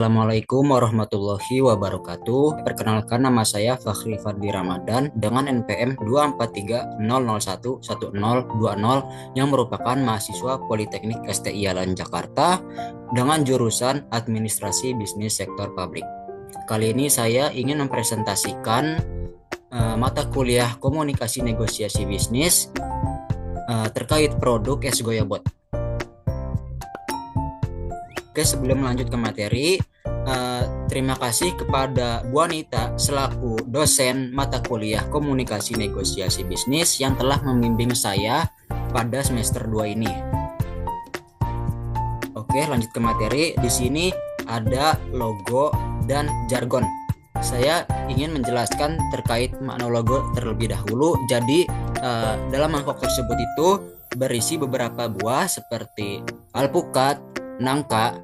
Assalamualaikum warahmatullahi wabarakatuh. Perkenalkan, nama saya Fakhri Fadli Ramadan dengan NPM 24300111020 yang merupakan mahasiswa Politeknik STI Alan Jakarta dengan jurusan Administrasi Bisnis Sektor Pabrik. Kali ini saya ingin mempresentasikan mata kuliah Komunikasi Negosiasi Bisnis terkait produk es Goyabot. Oke, sebelum lanjut ke materi, terima kasih kepada Bu Anita selaku dosen mata kuliah Komunikasi Negosiasi Bisnis yang telah membimbing saya pada semester 2 ini. Oke, lanjut ke materi. Di sini ada logo dan jargon. Saya ingin menjelaskan terkait makna logo terlebih dahulu. Jadi, dalam mangkok tersebut itu berisi beberapa buah seperti alpukat, nangka,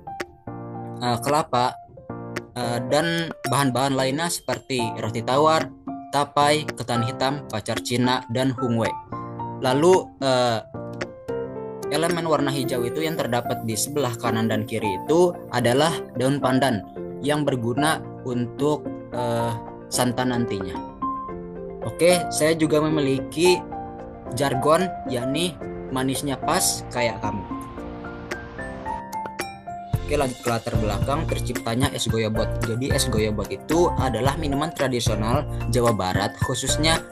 kelapa, dan bahan-bahan lainnya seperti roti tawar, tapai, ketan hitam, pacar Cina, dan hungwe. Lalu elemen warna hijau itu yang terdapat di sebelah kanan dan kiri itu adalah daun pandan yang berguna untuk santan nantinya. Oke, saya juga memiliki jargon, yakni manisnya pas kayak kamu. Oke, lanjut ke latar belakang terciptanya es Goyabot. Jadi es Goyabot itu adalah minuman tradisional Jawa Barat, khususnya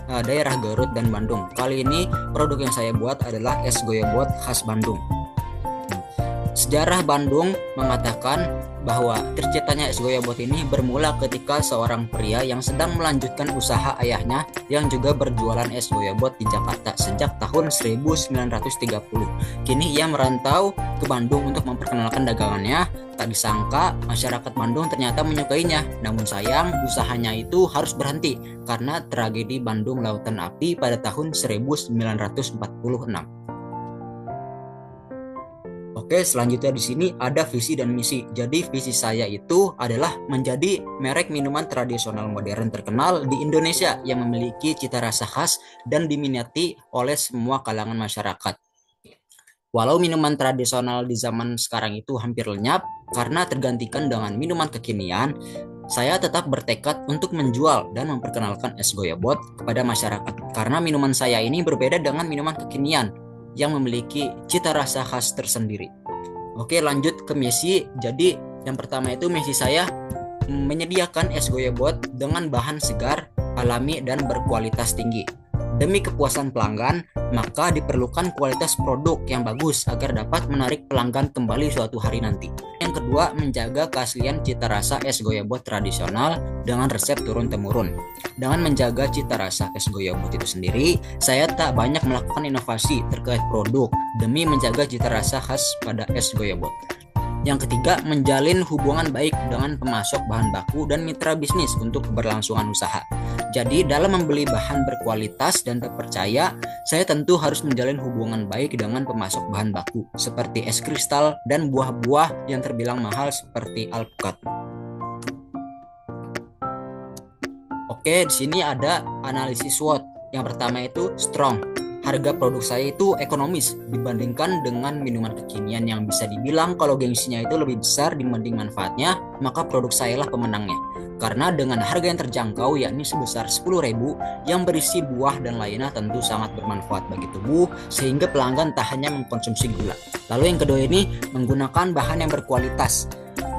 daerah Garut dan Bandung. Kali ini produk yang saya buat adalah es Goyabot khas Bandung. Sejarah Bandung mengatakan bahwa terciptanya es Goyabot ini bermula ketika seorang pria yang sedang melanjutkan usaha ayahnya yang juga berjualan es Goyabot di Jakarta sejak tahun 1930. Kini ia merantau ke Bandung untuk memperkenalkan dagangannya. Tak disangka masyarakat Bandung ternyata menyukainya. Namun sayang, usahanya itu harus berhenti karena tragedi Bandung Lautan Api pada tahun 1946. Oke, selanjutnya di sini ada visi dan misi. Jadi visi saya itu adalah menjadi merek minuman tradisional modern terkenal di Indonesia yang memiliki cita rasa khas dan diminati oleh semua kalangan masyarakat. Walau minuman tradisional di zaman sekarang itu hampir lenyap karena tergantikan dengan minuman kekinian, saya tetap bertekad untuk menjual dan memperkenalkan es Goyabot kepada masyarakat karena minuman saya ini berbeda dengan minuman kekinian yang memiliki cita rasa khas tersendiri. Oke, lanjut ke misi. Jadi yang pertama itu misi saya menyediakan es Goyabot dengan bahan segar, alami, dan berkualitas tinggi. Demi kepuasan pelanggan, maka diperlukan kualitas produk yang bagus agar dapat menarik pelanggan kembali suatu hari nanti. Yang kedua, menjaga keaslian cita rasa es Goyabot tradisional dengan resep turun-temurun. Dengan menjaga cita rasa es Goyabot itu sendiri, saya tak banyak melakukan inovasi terkait produk demi menjaga cita rasa khas pada es Goyabot. Yang ketiga, menjalin hubungan baik dengan pemasok bahan baku dan mitra bisnis untuk keberlangsungan usaha. Jadi dalam membeli bahan berkualitas dan terpercaya, saya tentu harus menjalin hubungan baik dengan pemasok bahan baku seperti es kristal dan buah-buah yang terbilang mahal seperti alpukat. Oke, di sini ada analisis SWOT. Yang pertama itu strong. Harga produk saya itu ekonomis dibandingkan dengan minuman kekinian yang bisa dibilang kalau gengsinya itu lebih besar dibanding manfaatnya, maka produk saya lah pemenangnya. Karena dengan harga yang terjangkau yakni sebesar 10.000 yang berisi buah dan lainnya tentu sangat bermanfaat bagi tubuh sehingga pelanggan tak hanya mengkonsumsi gula. Lalu yang kedua ini menggunakan bahan yang berkualitas.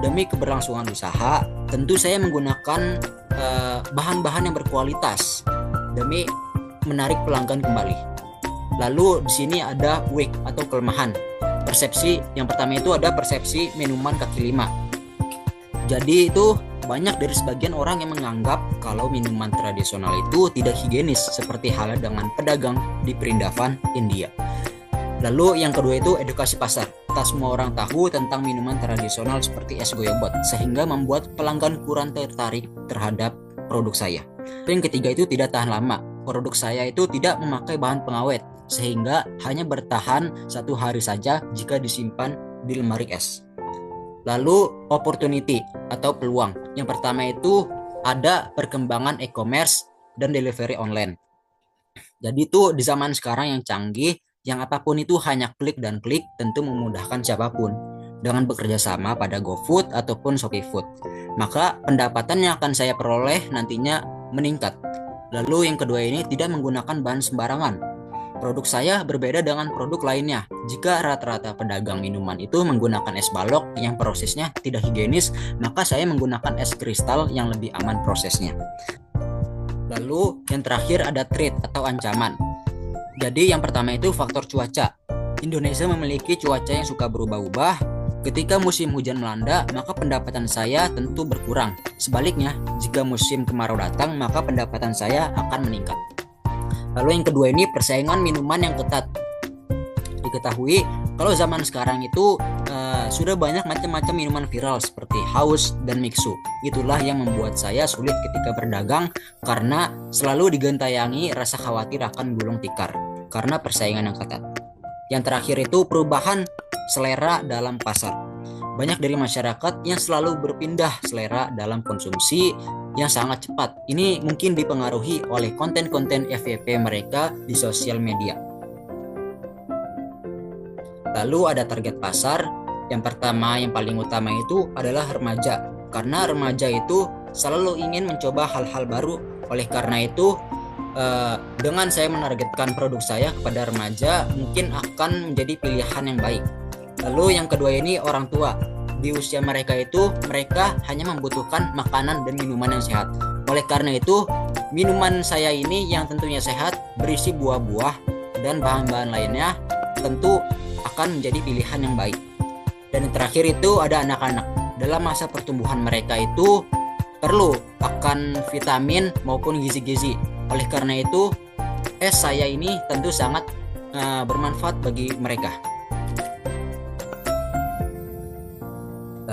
Demi keberlangsungan usaha, tentu saya menggunakan bahan-bahan yang berkualitas demi menarik pelanggan kembali. Lalu di sini ada weak atau kelemahan. Persepsi yang pertama itu ada persepsi minuman kaki lima. Jadi itu banyak dari sebagian orang yang menganggap kalau minuman tradisional itu tidak higienis seperti halnya dengan pedagang di Perindavan, India. Lalu yang kedua itu edukasi pasar. Tak semua orang tahu tentang minuman tradisional seperti es Goyabot sehingga membuat pelanggan kurang tertarik terhadap produk saya. Yang ketiga itu tidak tahan lama. Produk saya itu tidak memakai bahan pengawet sehingga hanya bertahan 1 hari saja jika disimpan di lemari es. Lalu opportunity atau peluang. Yang pertama itu ada perkembangan e-commerce dan delivery online. Jadi itu di zaman sekarang yang canggih, yang apapun itu hanya klik dan klik tentu memudahkan siapapun. dengan bekerja sama pada GoFood ataupun ShopeeFood. Maka pendapatan yang akan saya peroleh nantinya meningkat. Lalu yang kedua ini tidak menggunakan bahan sembarangan. Produk saya berbeda dengan produk lainnya. Jika rata-rata pedagang minuman itu menggunakan es balok yang prosesnya tidak higienis, maka saya menggunakan es kristal yang lebih aman prosesnya. Lalu yang terakhir ada threat atau ancaman. Jadi yang pertama itu faktor cuaca. Indonesia memiliki cuaca yang suka berubah-ubah. Ketika musim hujan melanda, maka pendapatan saya tentu berkurang. Sebaliknya, jika musim kemarau datang, maka pendapatan saya akan meningkat. Lalu yang kedua ini persaingan minuman yang ketat. Diketahui kalau zaman sekarang itu sudah banyak macam-macam minuman viral seperti Haus dan Mixu. Itulah yang membuat saya sulit ketika berdagang karena selalu digentayangi rasa khawatir akan gulung tikar karena persaingan yang ketat. Yang terakhir itu perubahan selera dalam pasar. Banyak dari masyarakat yang selalu berpindah selera dalam konsumsi yang sangat cepat. Ini mungkin dipengaruhi oleh konten-konten FYP mereka di sosial media. Lalu ada target pasar. Yang pertama, yang paling utama itu adalah remaja. Karena remaja itu selalu ingin mencoba hal-hal baru. Oleh karena itu, dengan saya menargetkan produk saya kepada remaja, mungkin akan menjadi pilihan yang baik. Lalu yang kedua ini orang tua. Di usia mereka itu, mereka hanya membutuhkan makanan dan minuman yang sehat. Oleh karena itu, minuman saya ini yang tentunya sehat, berisi buah-buah dan bahan-bahan lainnya, tentu akan menjadi pilihan yang baik. Dan yang terakhir itu ada anak-anak. Dalam masa pertumbuhan mereka itu perlu akan vitamin maupun gizi-gizi. Oleh karena itu, es saya ini tentu sangat bermanfaat bagi mereka.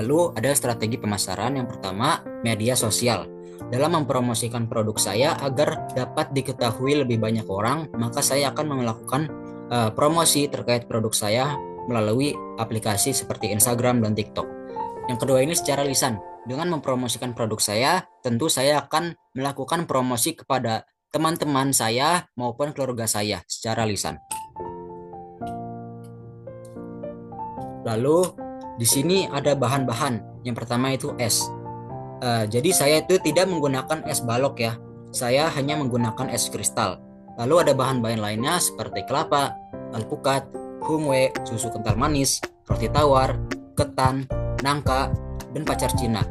Lalu ada strategi pemasaran. Yang pertama, media sosial. Dalam mempromosikan produk saya agar dapat diketahui lebih banyak orang, maka saya akan melakukan promosi terkait produk saya melalui aplikasi seperti Instagram dan TikTok. Yang kedua ini secara lisan. Dengan mempromosikan produk saya, tentu saya akan melakukan promosi kepada teman-teman saya maupun keluarga saya secara lisan. Lalu di sini ada bahan-bahan. Yang pertama itu es. Jadi saya itu tidak menggunakan es balok ya. Saya hanya menggunakan es kristal. Lalu ada bahan-bahan lainnya seperti kelapa, alpukat, humwe, susu kental manis, roti tawar, ketan, nangka, dan pacar Cina.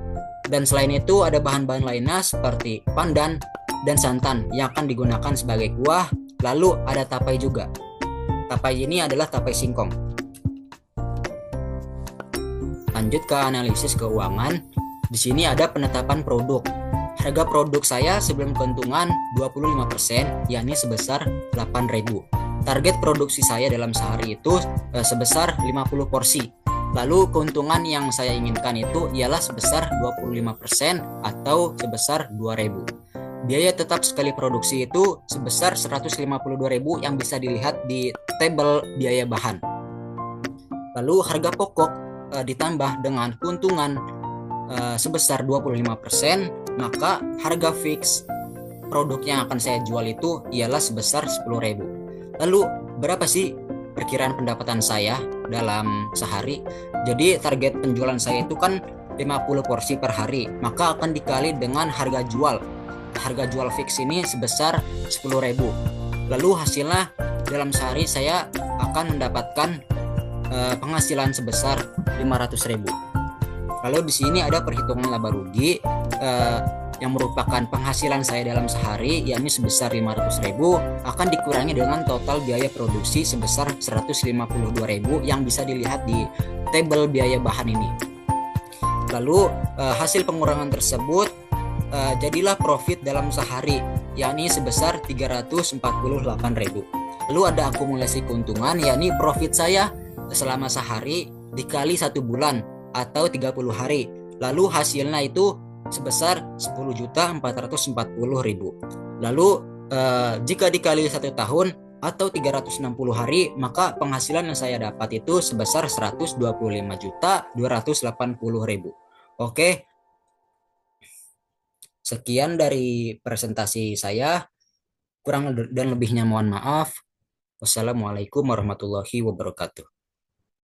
Dan selain itu ada bahan-bahan lainnya seperti pandan dan santan yang akan digunakan sebagai kuah. Lalu ada tapai juga. Tapai ini adalah tapai singkong. Lanjut ke analisis keuangan. Di sini ada penetapan produk. Harga produk saya sebelum keuntungan 25%, yakni sebesar 8.000. Target produksi saya dalam sehari itu sebesar 50 porsi. Lalu keuntungan yang saya inginkan itu ialah sebesar 25% atau sebesar 2.000. Biaya tetap sekali produksi itu sebesar 152.000 yang bisa dilihat di tabel biaya bahan. Lalu harga pokok ditambah dengan keuntungan sebesar 25%, maka harga fix produk yang akan saya jual itu ialah sebesar 10.000. Lalu berapa sih perkiraan pendapatan saya dalam sehari? Jadi target penjualan saya itu kan 50 porsi per hari, maka akan dikali dengan harga jual. Harga jual fix ini sebesar 10.000. Lalu hasilnya dalam sehari saya akan mendapatkan penghasilan sebesar 500.000. Lalu di sini ada perhitungan laba rugi yang merupakan penghasilan saya dalam sehari, yakni sebesar 500.000 akan dikurangi dengan total biaya produksi sebesar 152.000 yang bisa dilihat di tabel biaya bahan ini. Lalu hasil pengurangan tersebut jadilah profit dalam sehari, yakni sebesar 348.000. Lalu ada akumulasi keuntungan, yakni profit saya selama sehari dikali 1 bulan atau 30 hari. Lalu hasilnya itu sebesar 10.440.000. Lalu jika dikali 1 tahun atau 360 hari, maka penghasilan yang saya dapat itu sebesar 125.280.000. Oke, sekian dari presentasi saya. Kurang dan lebihnya mohon maaf. Wassalamualaikum warahmatullahi wabarakatuh.